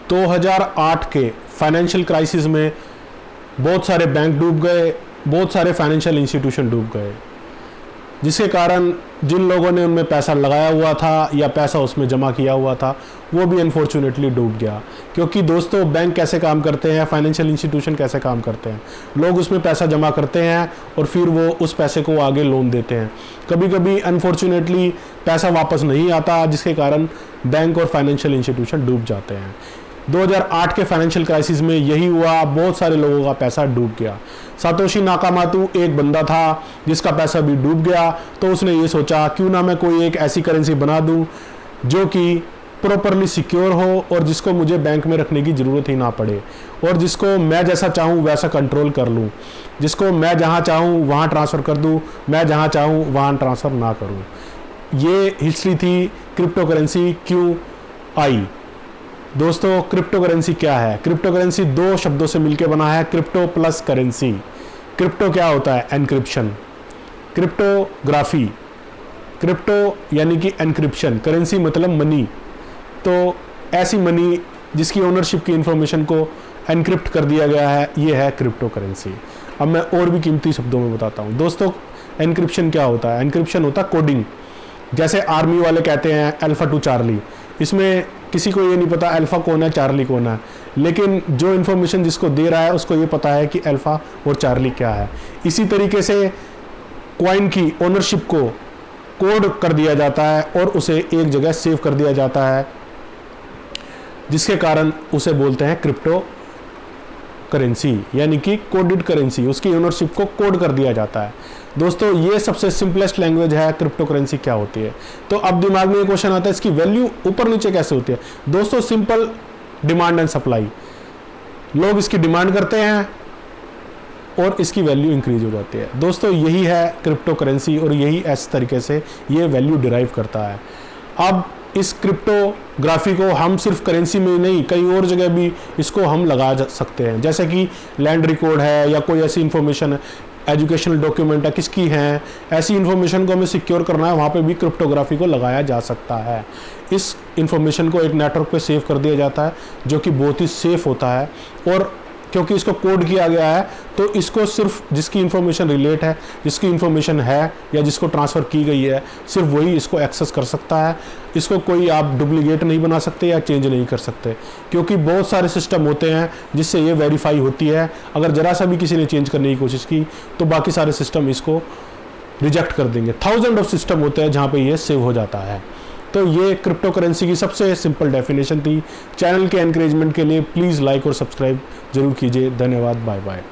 2008 के financial crisis में बहुत सारे बैंक डूब गए, बहुत सारे फाइनेंशियल इंस्टीट्यूशन डूब गए, जिसके कारण जिन लोगों ने उनमें पैसा लगाया हुआ था या पैसा उसमें जमा किया हुआ था वो भी अनफॉर्चुनेटली डूब गया। क्योंकि दोस्तों बैंक कैसे काम करते हैं, फाइनेंशियल इंस्टीट्यूशन कैसे काम करते हैं, लोग उसमें पैसा जमा करते हैं और फिर वो उस पैसे को आगे लोन देते हैं। कभी कभी अनफॉर्चुनेटली पैसा वापस नहीं आता, जिसके कारण बैंक और फाइनेंशियल इंस्टीट्यूशन डूब जाते हैं। 2008 के फाइनेंशियल क्राइसिस में यही हुआ, बहुत सारे लोगों का पैसा डूब गया। सातोशी नाकामातु एक बंदा था जिसका पैसा भी डूब गया, तो उसने ये सोचा क्यों ना मैं कोई एक ऐसी करेंसी बना दूं जो कि प्रॉपरली सिक्योर हो और जिसको मुझे बैंक में रखने की ज़रूरत ही ना पड़े और जिसको मैं जैसा चाहूँ वैसा कंट्रोल कर लूँ, जिसको मैं जहाँ चाहूँ वहाँ ट्रांसफ़र कर दूँ, मैं जहाँ चाहूँ वहाँ ट्रांसफ़र ना करूँ। ये हिस्ट्री थी क्रिप्टो करेंसी क्यों आई। दोस्तों क्रिप्टो करेंसी क्या है? क्रिप्टो करेंसी दो शब्दों से मिलकर बना है, क्रिप्टो प्लस करेंसी। क्रिप्टो क्या होता है? एनक्रिप्शन, क्रिप्टोग्राफी, क्रिप्टो यानी कि एनक्रिप्शन, करेंसी मतलब मनी। तो ऐसी मनी जिसकी ओनरशिप की इंफॉर्मेशन को एनक्रिप्ट कर दिया गया है, ये है क्रिप्टो करेंसी। अब मैं और भी कीमती शब्दों में बताता हूँ। दोस्तों एनक्रिप्शन क्या होता है? एनक्रिप्शन होता है कोडिंग। जैसे आर्मी वाले कहते हैं अल्फा टू चार्ली, इसमें किसी को ये नहीं पता अल्फा कौन है, चार्ली कौन है, लेकिन जो इन्फॉर्मेशन जिसको दे रहा है उसको ये पता है कि अल्फा और चार्ली क्या है। इसी तरीके से कॉइन की ओनरशिप को कोड कर दिया जाता है और उसे एक जगह सेव कर दिया जाता है, जिसके कारण उसे बोलते हैं क्रिप्टो करेंसी, यानी कि कोडेड करेंसी। उसकी ओनरशिप को कोड कर दिया जाता है। दोस्तों ये सबसे सिंपलेस्ट लैंग्वेज है क्रिप्टो करेंसी क्या होती है। तो अब दिमाग में ये क्वेश्चन आता है इसकी वैल्यू ऊपर नीचे कैसे होती है। दोस्तों सिंपल डिमांड एंड सप्लाई, लोग इसकी डिमांड करते हैं और इसकी वैल्यू इंक्रीज हो जाती है। दोस्तों यही है क्रिप्टो करेंसी और यही इस तरीके से ये वैल्यू डिराइव करता है। अब इस क्रिप्टोग्राफी को हम सिर्फ करेंसी में नहीं कई और जगह भी इसको हम लगा सकते हैं, जैसे कि लैंड रिकॉर्ड है या कोई ऐसी इंफॉर्मेशन है, एजुकेशनल डॉक्यूमेंट है किसकी हैं, ऐसी इंफॉर्मेशन को हमें सिक्योर करना है, वहाँ पे भी क्रिप्टोग्राफी को लगाया जा सकता है। इस इंफॉर्मेशन को एक नेटवर्क पे सेव कर दिया जाता है जो कि बहुत ही सेफ होता है, और क्योंकि इसको कोड किया गया है तो इसको सिर्फ जिसकी इंफॉर्मेशन रिलेट है, जिसकी इंफॉर्मेशन है या जिसको ट्रांसफ़र की गई है, सिर्फ वही इसको एक्सेस कर सकता है। इसको कोई आप डुप्लीकेट नहीं बना सकते या चेंज नहीं कर सकते, क्योंकि बहुत सारे सिस्टम होते हैं जिससे ये वेरीफाई होती है। अगर ज़रा सा भी किसी ने चेंज करने की कोशिश की तो बाकी सारे सिस्टम इसको रिजेक्ट कर देंगे। थाउजेंड ऑफ सिस्टम होते हैं जहाँ पर ये सेव हो जाता है। तो ये क्रिप्टो करेंसी की सबसे सिंपल डेफिनेशन थी। चैनल के एनकरेजमेंट के लिए प्लीज़ लाइक और सब्सक्राइब जरूर कीजिए। धन्यवाद, बाय बाय।